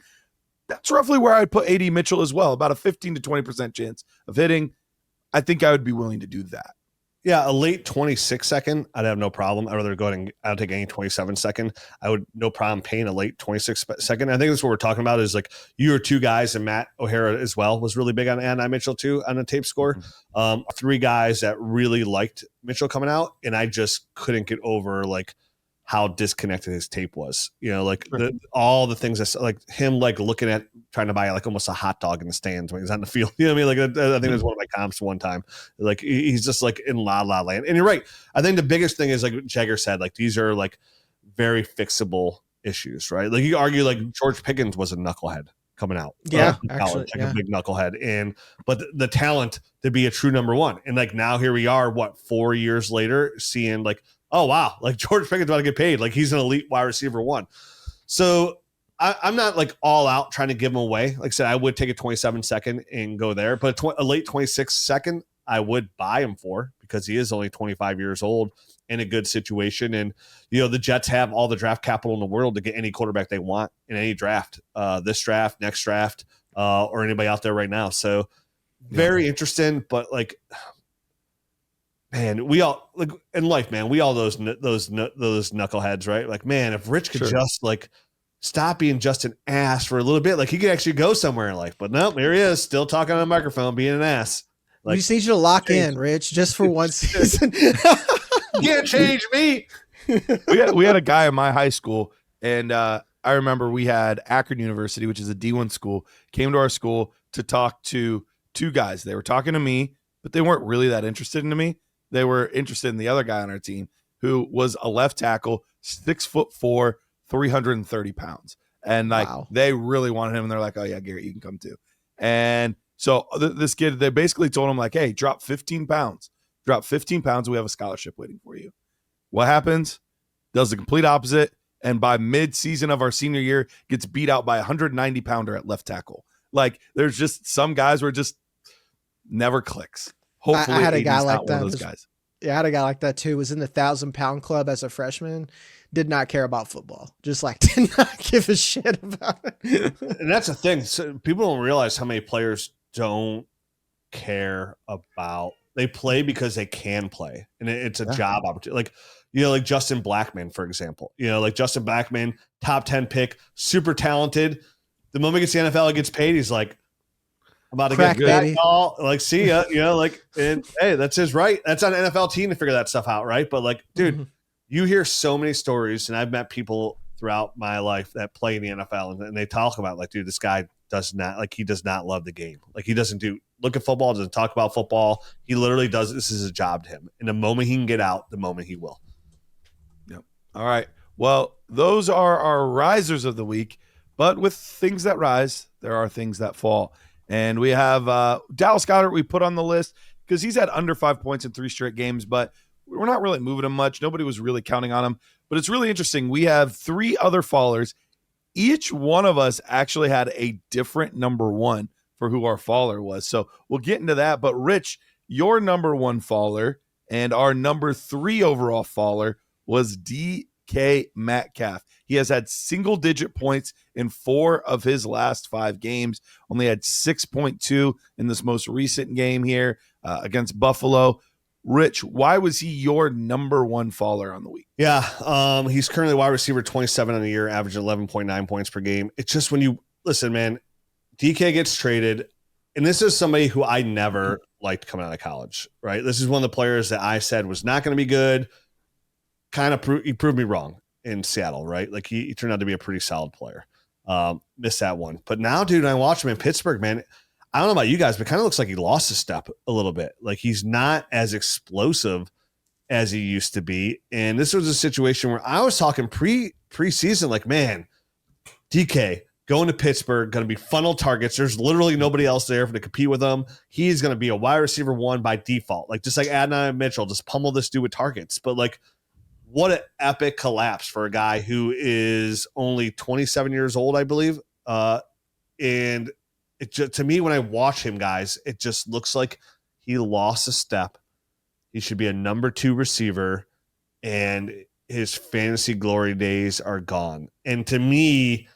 That's roughly where I'd put Adonai Mitchell as well, about a 15 to 20% chance of hitting. I think I would be willing to do that. Yeah, a late 26 second, I'd have no problem. I'd rather go ahead and I'll take any 27 second. I would no problem paying a late 26 second. I think that's what we're talking about, is like you were 2 guys, and Matt O'Hara as well was really big on Adonai Mitchell too on the tape score. 3 guys that really liked Mitchell coming out, and I just couldn't get over like how disconnected his tape was, all the things that, like him, like looking at trying to buy like almost a hot dog in the stands when he's on the field. You know what I mean? Like I think it was one of my comps one time. Like he's just like in la la land. And you're right. I think the biggest thing is, like Jagger said, like these are like very fixable issues, right? Like you argue like George Pickens was a knucklehead coming out. Yeah, actually, like a big knucklehead. But the talent to be a true number 1. And like now here we are, 4 years later, seeing like, oh wow, like George Pickens about to get paid, like he's an elite wide receiver 1. So I'm not like all out trying to give him away. Like I said, I would take a 27 second and go there, but a late 26 second I would buy him for, because he is only 25 years old in a good situation. And the Jets have all the draft capital in the world to get any quarterback they want in any draft, this draft, next draft, or anybody out there right now. So very interesting, but like, man, we all, like in life, man, we all those knuckleheads, right? Like, man, if Rich could just like stop being just an ass for a little bit, like he could actually go somewhere in life. But nope, here he is, still talking on a microphone, being an ass. Like, we just need you to lock in, Rich, just for one season. You can't change me. We had a guy in my high school, and I remember we had Akron University, which is a D1 school, came to our school to talk to 2 guys. They were talking to me, but they weren't really that interested in me. They were interested in the other guy on our team, who was a left tackle, 6'4", 330 pounds. And like, They really wanted him. And they're like, oh yeah, Garrett, you can come too. And so this kid, they basically told him like, hey, drop 15 pounds, we have a scholarship waiting for you. What happens? Does the complete opposite. And by mid-season of our senior year, gets beat out by a 190 pounder at left tackle. Like, there's just some guys where it just never clicks. Hopefully I had a guy like that. Those guys. Yeah, I had a guy like that too. Was in the 1,000-pound club as a freshman. Did not care about football. Just like did not give a shit about it. And that's the thing. So people don't realize how many players don't care about. They play because they can play, and it's a job opportunity. Like Justin Blackman, for example. Like Justin Blackman, top 10 pick, super talented. The moment he gets the NFL, he gets paid. He's like, I'm about to Crack, get good, baby. y'all. Like, see ya. And hey, that's his right. That's on an NFL team to figure that stuff out, right? But like, dude, you hear so many stories, and I've met people throughout my life that play in the NFL, and they talk about like, dude, this guy does not love the game. Like, he doesn't look at football, doesn't talk about football. He literally does. This is a job to him. And the moment he can get out, the moment he will. Yep. All right. Well, those are our risers of the week. But with things that rise, there are things that fall. And we have Dallas Goedert we put on the list because he's had under 5 points in 3 straight games, but we're not really moving him much. Nobody was really counting on him. But it's really interesting. We have 3 other fallers. Each one of us actually had a different number 1 for who our faller was. So we'll get into that. But Rich, your number 1 faller and our number 3 overall faller was DK Metcalf. He has had single-digit points in 4 of his last 5 games. Only had 6.2 in this most recent game here against Buffalo. Rich, why was he your number 1 faller on the week? Yeah, he's currently wide receiver 27 on the year, averaging 11.9 points per game. It's just when you listen, man, DK gets traded, and this is somebody who I never liked coming out of college, right? This is one of the players that I said was not going to be good. He proved me wrong in Seattle, right? Like he turned out to be a pretty solid player. Missed that one. But now, dude, I watch him in Pittsburgh, man. I don't know about you guys, but it kind of looks like he lost a step a little bit. Like he's not as explosive as he used to be. And this was a situation where I was talking preseason, like, man, DK going to Pittsburgh, going to be funnel targets. There's literally nobody else there to compete with him. He's going to be a wide receiver 1 by default. Like just like Adonai Mitchell, just pummel this dude with targets. But like, what an epic collapse for a guy who is only 27 years old, I believe. And it just, to me, when I watch him, guys, it just looks like he lost a step. He should be a number 2 receiver, and his fantasy glory days are gone. And to me,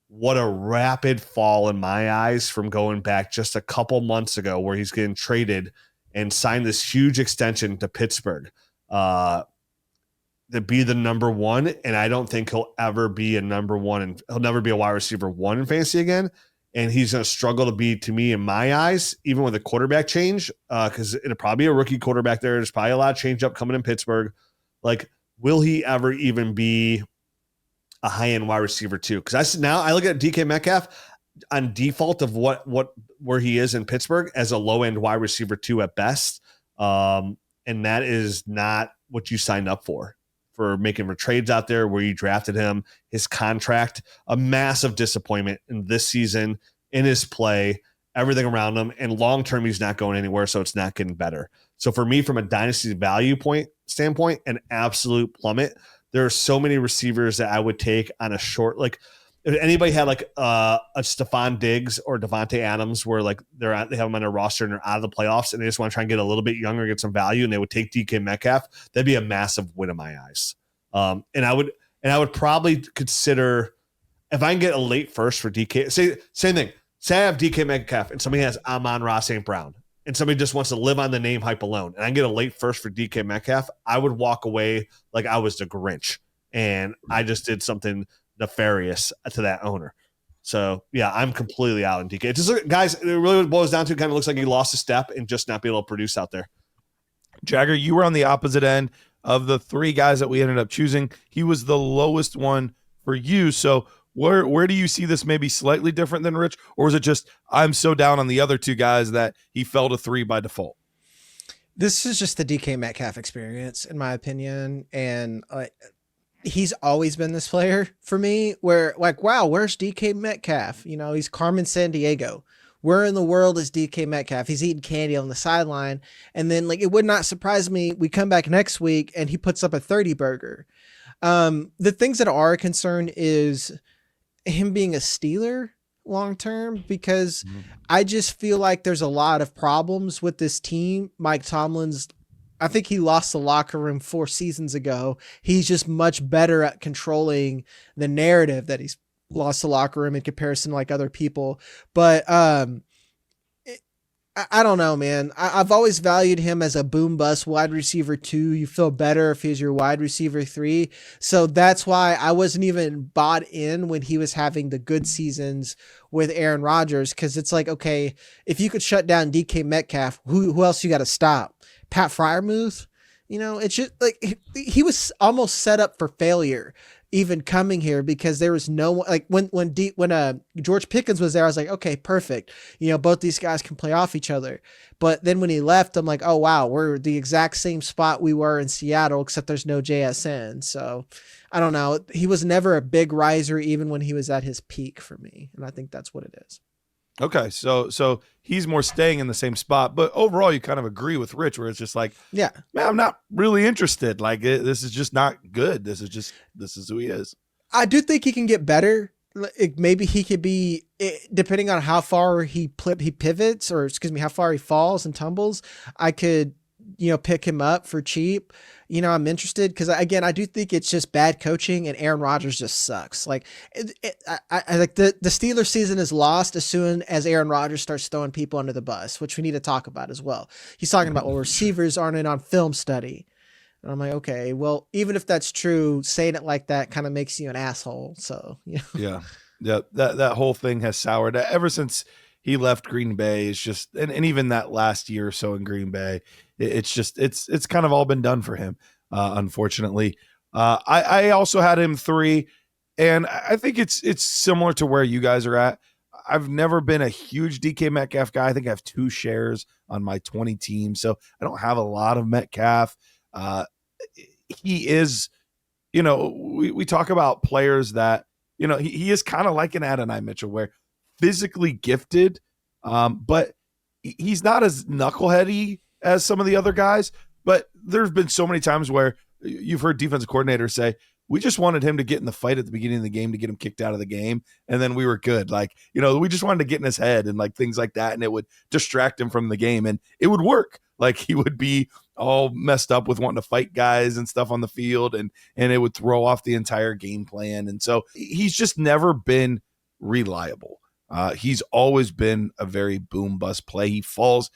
what a rapid fall in my eyes from going back just a couple months ago where he's getting traded and signed this huge extension to Pittsburgh to be the number 1. And I don't think he'll ever be a number 1, and he'll never be a wide receiver 1 in fantasy again. And he's going to struggle to be, to me, in my eyes, even with a quarterback change, because it'll probably be a rookie quarterback there. There's probably a lot of change up coming in Pittsburgh. Like, will he ever even be a high-end wide receiver 2? Because I look at DK Metcalf on default of where he is in Pittsburgh as a low-end wide receiver 2 at best. And that is not what you signed up for making for trades out there where you drafted him. His contract, a massive disappointment in this season, in his play, everything around him. And long-term, he's not going anywhere, so it's not getting better. So for me, from a dynasty value standpoint, an absolute plummet. There are so many receivers that I would take on a short, like if anybody had like a Stephon Diggs or Devontae Adams where like they have them on their roster and they're out of the playoffs and they just want to try and get a little bit younger, get some value, and they would take DK Metcalf, that'd be a massive win in my eyes. And I would probably consider, if I can get a late first for DK, same thing. Say I have DK Metcalf and somebody has Amon-Ra St. Brown and somebody just wants to live on the name hype alone, and I can get a late first for DK Metcalf, I would walk away like I was the Grinch and I just did something nefarious to that owner. So yeah, I'm completely out on DK. It just, guys, it really boils down to, it kind of looks like he lost a step and just not be able to produce out there. Jagger, you were on the opposite end of the 3 guys that we ended up choosing. He was the lowest one for you. So where do you see this maybe slightly different than Rich? Or is it just, I'm so down on the other 2 guys that he fell to 3 by default? This is just the DK Metcalf experience, in my opinion. And he's always been this player for me where like, wow, where's DK Metcalf? You know, he's Carmen Sandiego. Where in the world is DK Metcalf? He's eating candy on the sideline. And then like, it would not surprise me. We come back next week and he puts up a 30 burger. The things that are a concern is him being a Steeler long-term, because I just feel like there's a lot of problems with this team. Mike Tomlin's, I think he lost the locker room 4 seasons ago. He's just much better at controlling the narrative that he's lost the locker room in comparison to like other people. But I don't know, man. I've always valued him as a boom bust wide receiver 2. You feel better if he's your wide receiver 3. So that's why I wasn't even bought in when he was having the good seasons with Aaron Rodgers. Cause it's like, okay, if you could shut down DK Metcalf, who else you got to stop? Pat Freiermuth? It's just like he was almost set up for failure even coming here because there was no one like when George Pickens was there, I was like, okay, perfect. Both these guys can play off each other. But then when he left, I'm like, oh wow, we're the exact same spot we were in Seattle, except there's no JSN. So I don't know. He was never a big riser, even when he was at his peak for me. And I think that's what it is. Okay, so he's more staying in the same spot, but overall you kind of agree with Rich where it's just like, yeah, man, I'm not really interested. Like this is just not good. This is who he is. I do think he can get better. Maybe he could be, depending on how far he pivots, or how far he falls and tumbles, I could, pick him up for cheap. I'm interested because again, I do think it's just bad coaching and Aaron Rodgers just sucks. Like I like the Steelers season is lost as soon as Aaron Rodgers starts throwing people under the bus, which we need to talk about as well. He's talking about, well, receivers aren't in on film study. And I'm like, okay, well, even if that's true, saying it like that kind of makes you an asshole. So, Yeah. That whole thing has soured ever since he left Green Bay. It's just, and even that last year or so in Green Bay, it's just, it's kind of all been done for him. Unfortunately, I also had him 3, and I think it's similar to where you guys are at. I've never been a huge DK Metcalf guy. I think I have 2 shares on my 20 teams. So I don't have a lot of Metcalf. He is, we talk about players that, he is kind of like an Adonai Mitchell, where physically gifted, but he's not as knuckleheady as some of the other guys. But there's been so many times where you've heard defensive coordinators say, we just wanted him to get in the fight at the beginning of the game to get him kicked out of the game. And then we were good. Like, we just wanted to get in his head and like things like that. And it would distract him from the game and it would work. Like he would be all messed up with wanting to fight guys and stuff on the field. And it would throw off the entire game plan. And so he's just never been reliable. He's always been a very boom bust play. He falls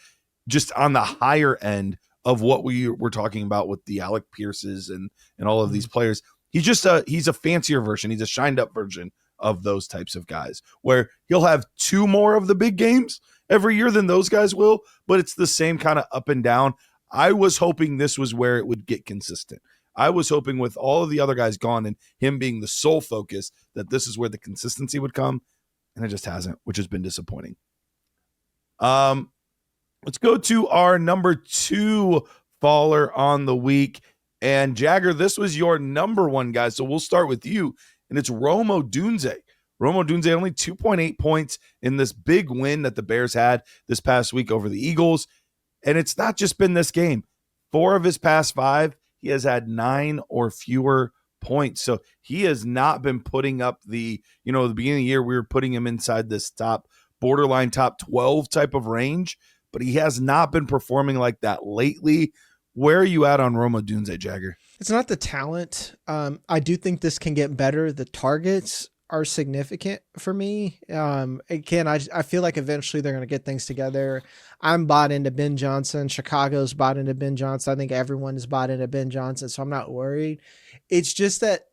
just on the higher end of what we were talking about with the Alec Pierces and all of these players. He's just he's a fancier version. He's a shined up version of those types of guys where he'll have 2 more of the big games every year than those guys will, but it's the same kind of up and down. I was hoping this was where it would get consistent. I was hoping with all of the other guys gone and him being the sole focus that this is where the consistency would come, and it just hasn't, which has been disappointing. Let's go to our number 2 faller on the week. And Jagger, this was your number 1 guy. So we'll start with you. And it's Odunze. Odunze only 2.8 points in this big win that the Bears had this past week over the Eagles. And it's not just been this game. 4 of his past 5, he has had 9 or fewer points. So he has not been putting up the beginning of the year, we were putting him inside this borderline top 12 type of range, but he has not been performing like that lately. Where are you at on Odunze, Jagger? It's not the talent. I do think this can get better. The targets are significant for me. Again, I feel like eventually they're going to get things together. I'm bought into Ben Johnson. Chicago's bought into Ben Johnson. I think everyone is bought into Ben Johnson, so I'm not worried. It's just that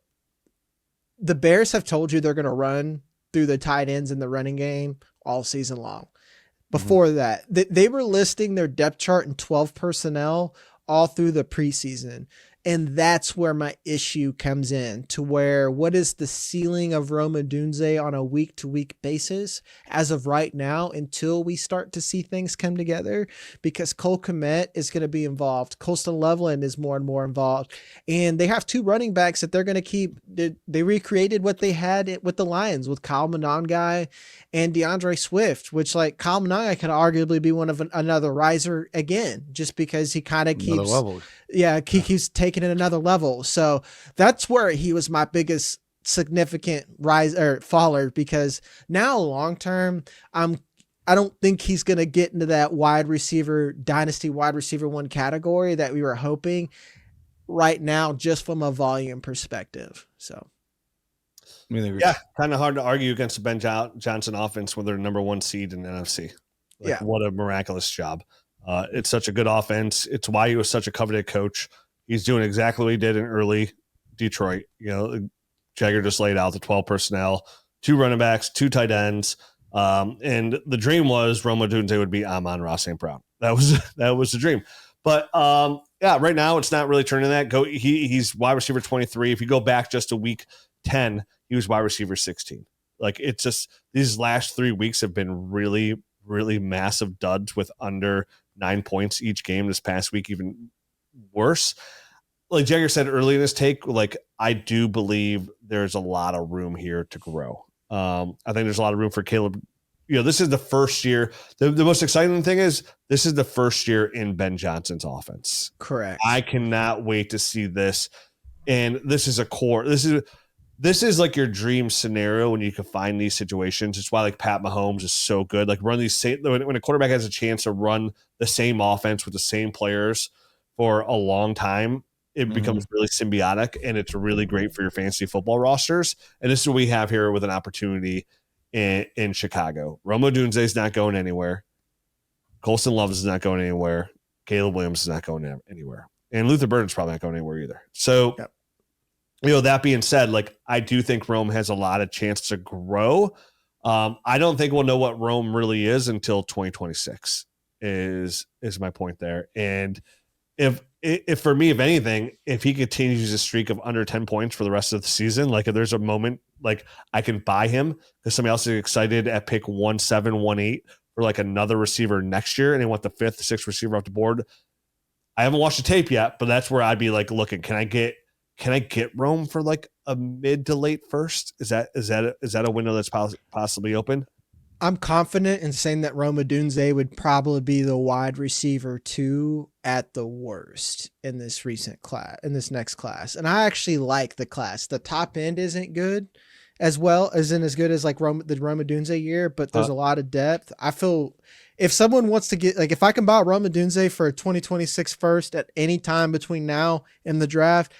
the Bears have told you they're going to run through the tight ends in the running game all season long. Before that, they were listing their depth chart in 12 personnel all through the preseason. And that's where my issue comes in, to where what is the ceiling of Odunze on a week-to-week basis as of right now until we start to see things come together, because Cole Kmet is going to be involved. Colston Loveland is more and more involved. And they have 2 running backs that they're going to keep. They recreated what they had with the Lions with Kyle Monangai and DeAndre Swift, which like Kyle Monangai could arguably be one of another riser again, just because he kind of keeps, he keeps taking it another level. So that's where he was my biggest significant rise or faller, because now long term, I don't think he's going to get into that dynasty wide receiver 1 category that we were hoping right now, just from a volume perspective. So. Yeah, kind of hard to argue against the Ben Johnson offense when they're number 1 seed in the NFC. Like, what a miraculous job. It's such a good offense. It's why he was such a coveted coach. He's doing exactly what he did in early Detroit. Jagger just laid out the 12 personnel, 2 running backs, 2 tight ends. And the dream was Rome Odunze would be Amon-Ra St. Brown. That was the dream. But right now it's not really turning that. He's wide receiver 23. If you go back just to week 10, he was wide receiver 16. Like, it's just these last 3 weeks have been really, really massive duds with under 9 points each game. This past week, even worse. Like Jagger said early in his take, like, I do believe there's a lot of room here to grow. I think there's a lot of room for Caleb. This is the first year. The most exciting thing is this is the first year in Ben Johnson's offense. Correct. I cannot wait to see this. And this is a core. This is like your dream scenario when you can find these situations. It's why, like, Pat Mahomes is so good. Like, run these same, when a quarterback has a chance to run the same offense with the same players for a long time, it becomes really symbiotic, and it's really great for your fantasy football rosters. And this is what we have here with an opportunity in Chicago. Rome Odunze is not going anywhere. Colston Loves is not going anywhere. Caleb Williams is not going anywhere. And Luther Burden's probably not going anywhere either. So, that being said, like, I do think Rome has a lot of chance to grow. I don't think we'll know what Rome really is until 2026 is my point there. And if for me, if anything, if he continues a streak of under 10 points for the rest of the season, like, if there's a moment, like, I can buy him because somebody else is excited at pick 1-7, 1-8 for like another receiver next year, and they want the 5th, 6th receiver off the board. I haven't watched the tape yet, but that's where I'd be like looking. Can I get Rome for like a mid to late first? Is that a window that's possibly open? I'm confident in saying that Rome Odunze would probably be the wide receiver 2 at the worst in this next class. And I actually like the class. The top end isn't good as good as like the Rome Odunze year, but there's a lot of depth. I feel if someone wants to get, like, if I can buy Rome Odunze for a 2026 first at any time between now and the draft,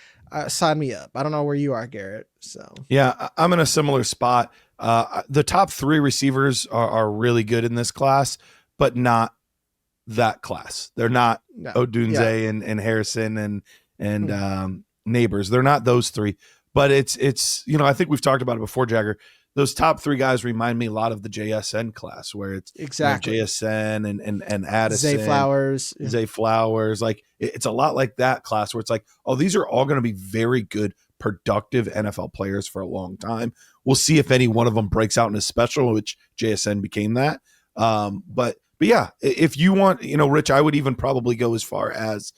sign me up. I don't know where you are, Garrett. So yeah, I'm in a similar spot. The top 3 receivers are really good in this class, but not that class. They're not Odunze and Harrison and Neighbors. They're not those 3, but it's I think we've talked about it before, Jagger. Those top 3 guys remind me a lot of the JSN class, where it's exactly JSN and Addison, Zay Flowers. Like, it's a lot like that class where it's like, oh, these are all going to be very good, productive NFL players for a long time. We'll see if any one of them breaks out in a special, which JSN became that. But yeah, if you want, Rich, I would even probably go as far as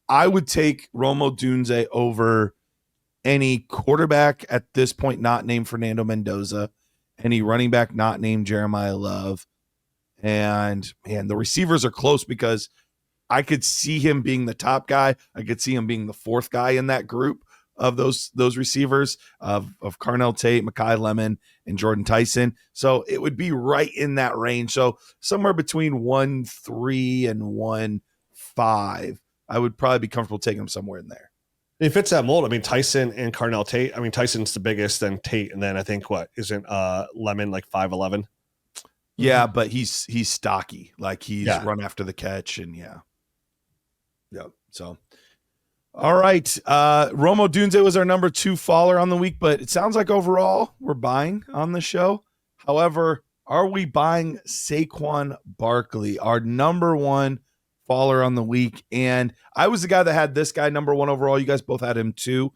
I would take Rome Odunze over any quarterback at this point not named Fernando Mendoza, any running back not named Jeremiah Love. And man, the receivers are close because I could see him being the top guy. I could see him being the 4th guy in that group of those receivers of Carnell Tate, Mekhi Lemon, and Jordan Tyson. So it would be right in that range. So somewhere between 1-3 and 1-5, I would probably be comfortable taking him somewhere in there. It fits that mold. I mean, Tyson and Carnell Tate. I mean, Tyson's the biggest, then Tate, and then I think isn't Lemon like 5'11"? Yeah, but he's stocky. Like, he's run after the catch, and yeah. So, all right. Rome Odunze was our number 2 faller on the week, but it sounds like overall we're buying on the show. However, are we buying Saquon Barkley, our number 1 faller on the week? And I was the guy that had this guy number 1 overall. You guys both had him too.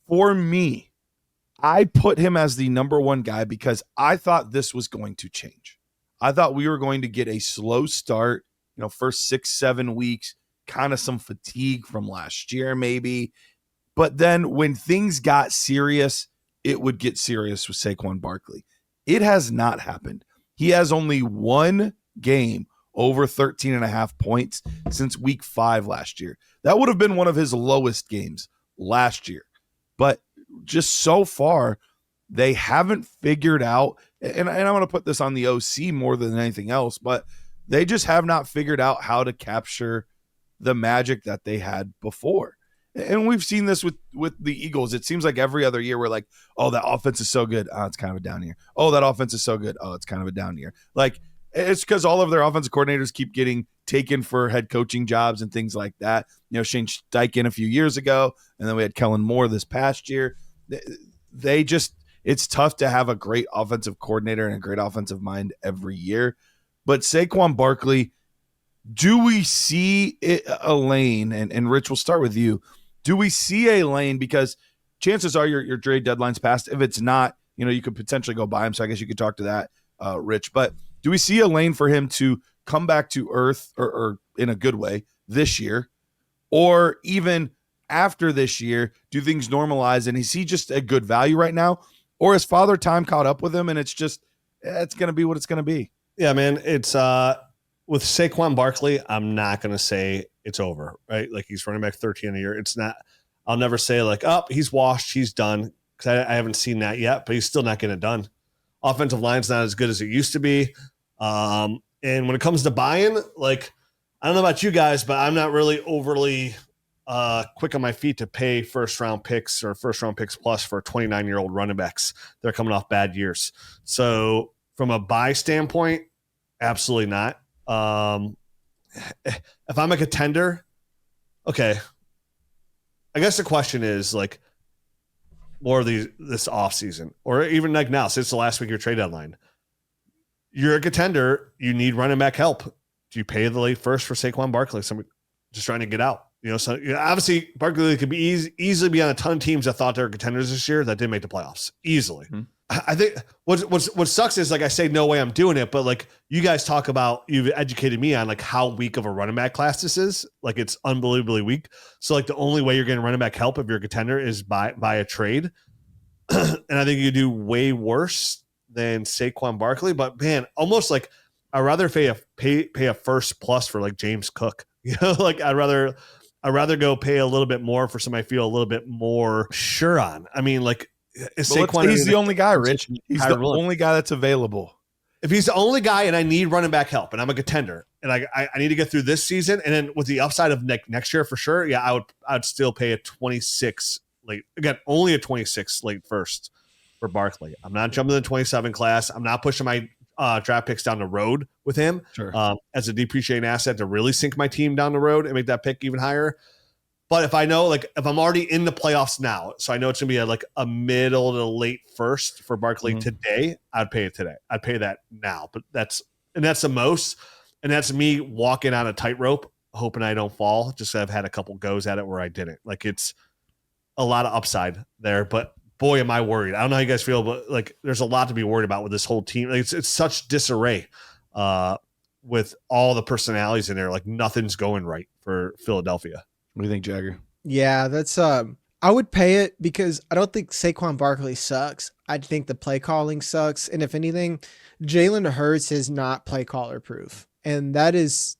For me, I put him as the number 1 guy because I thought this was going to change. I thought we were going to get a slow start, first 6-7 weeks, kind of some fatigue from last year maybe. But then when things got serious, it would get serious with Saquon Barkley. It has not happened. He has only 1 game over 13.5 points since week 5 last year. That would have been one of his lowest games last year. But just so far, they haven't figured out, and I'm going to put this on the OC more than anything else, but they just have not figured out how to capture the magic that they had before. And we've seen this with the Eagles. It seems like every other year we're like, oh, that offense is so good. Oh, it's kind of a down year. Oh, that offense is so good. Oh, it's kind of a down year. Like, It's because all of their offensive coordinators keep getting taken for head coaching jobs and things like that. Shane Steichen a few years ago, and then we had Kellen Moore this past year. It's tough to have a great offensive coordinator and a great offensive mind every year. But Saquon Barkley, do we see a lane? And Rich, we'll start with you. Do we see a lane? Because chances are your trade deadline's passed. If it's not, you could potentially go buy him. So I guess you could talk to that, Rich. But do we see a lane for him to come back to earth or in a good way this year? Or even after this year, do things normalize? And is he just a good value right now? Or has Father Time caught up with him and it's just, it's going to be what it's going to be? Yeah, man. It's with Saquon Barkley, I'm not going to say it's over, right? Like he's running back 13 a year. It's not, I'll never say like, oh, he's washed, he's done. Because I haven't seen that yet, but he's still not getting it done. Offensive line's not as good as it used to be. And when it comes to buying, like, I don't know about you guys, but I'm not really overly quick on my feet to pay first-round picks or first-round picks plus for 29-year-old running backs. They're coming off bad years. So from a buy standpoint, absolutely not. If I'm a contender, okay. I guess the question is, like, more of this offseason, or even like now, since the last week of your trade deadline, you're a contender. You need running back help. Do you pay the late first for Saquon Barkley? Somebody just trying to get out. So obviously Barkley could be easily be on a ton of teams that thought they were contenders this year that didn't make the playoffs easily. Mm-hmm. I think what sucks is, like, I say, no way I'm doing it, but like you guys talk about, you've educated me on like how weak of a running back class this is. Like it's unbelievably weak. So like the only way you're getting running back help if you're a contender is by a trade. And I think you do way worse than Saquon Barkley, but man, almost like I'd rather pay a first plus for like James Cook. Like I'd rather go pay a little bit more for somebody I feel a little bit more sure on. I mean, like, Saquon, he's the only guy, Rich. He's the only guy that's available. If he's the only guy and I need running back help and I'm a contender and I need to get through this season, and then with the upside of next year for sure, yeah, I'd still pay a 26 late. Again, only a 26 late first for Barkley. I'm not jumping the 27 class. I'm not pushing my draft picks down the road with him as a depreciating asset to really sink my team down the road and make that pick even higher. But if I know, like, if I'm already in the playoffs now, so I know it's going to be a middle to late first for Barkley today, I'd pay it today. I'd pay that now. But that's the most. And that's me walking on a tightrope, hoping I don't fall, just so I've had a couple goes at it where I didn't. Like, it's a lot of upside there. But boy, am I worried. I don't know how you guys feel, but like, there's a lot to be worried about with this whole team. Like, it's such disarray with all the personalities in there. Like, nothing's going right for Philadelphia. What do you think, Jagger? Yeah, that's I would pay it because I don't think Saquon Barkley sucks. I think the play calling sucks. And if anything, Jalen Hurts is not play caller proof. And that is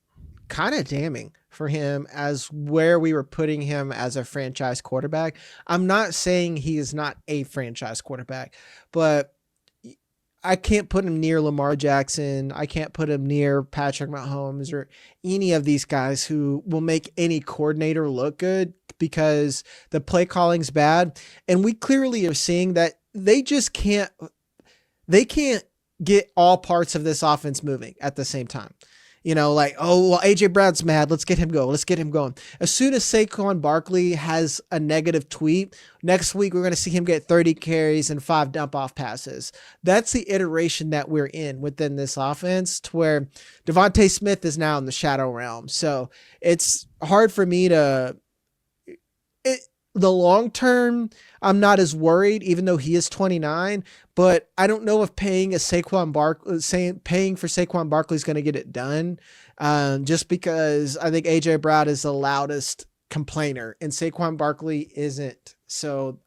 kind of damning for him as where we were putting him as a franchise quarterback. I'm not saying he is not a franchise quarterback, but I can't put him near Lamar Jackson. I can't put him near Patrick Mahomes or any of these guys who will make any coordinator look good because the play calling's bad. And we clearly are seeing that they can't get all parts of this offense moving at the same time. Like, oh, well, AJ Brown's mad. Let's get him going. Let's get him going. As soon as Saquon Barkley has a negative tweet, next week we're going to see him get 30 carries and 5 dump-off passes. That's the iteration that we're in within this offense, to where Devontae Smith is now in the shadow realm. So it's hard for me to... The long term, I'm not as worried, even though he is 29. But I don't know if paying for Saquon Barkley is going to get it done. Just because I think AJ Brown is the loudest complainer and Saquon Barkley isn't. So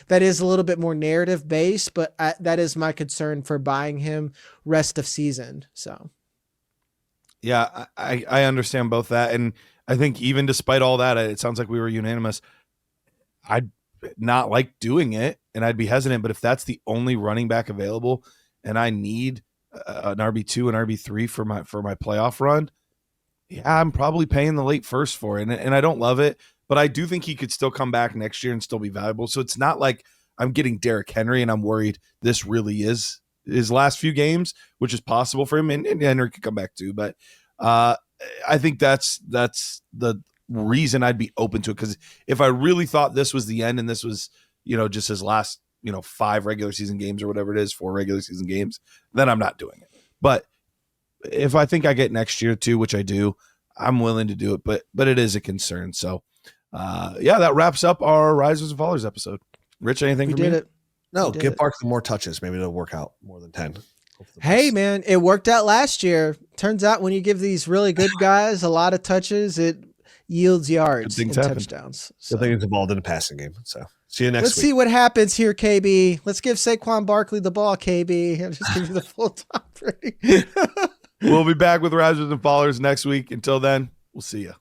that is a little bit more narrative based, but that is my concern for buying him rest of season. So. Yeah, I understand both that. And I think even despite all that, it sounds like we were unanimous. I'd not like doing it and I'd be hesitant, but if that's the only running back available and I need an RB2 and RB3 for my playoff run, yeah, I'm probably paying the late first for it. And I don't love it, but I do think he could still come back next year and still be valuable. So it's not like I'm getting Derrick Henry and I'm worried this really is his last few games, which is possible for him, and Henry could come back too. But I think that's the reason I'd be open to it, because if I really thought this was the end and this was, just his last, 5 regular season games or whatever it is, 4 regular season games, then I'm not doing it. But if I think I get next year too, which I do, I'm willing to do it. But it is a concern. So that wraps up our Risers and Fallers episode. Rich, anything? We from did you? it. No, give Barkley more touches. Maybe it'll work out more than 10. Hey, man, it worked out last year. Turns out when you give these really good guys a lot of touches, it yields yards and touchdowns. So. I think it's involved in the passing game. So see you next week. Let's see what happens here, KB. Let's give Saquon Barkley the ball, KB. I'll just give you the full top rating. We'll be back with Risers and Fallers next week. Until then, we'll see you.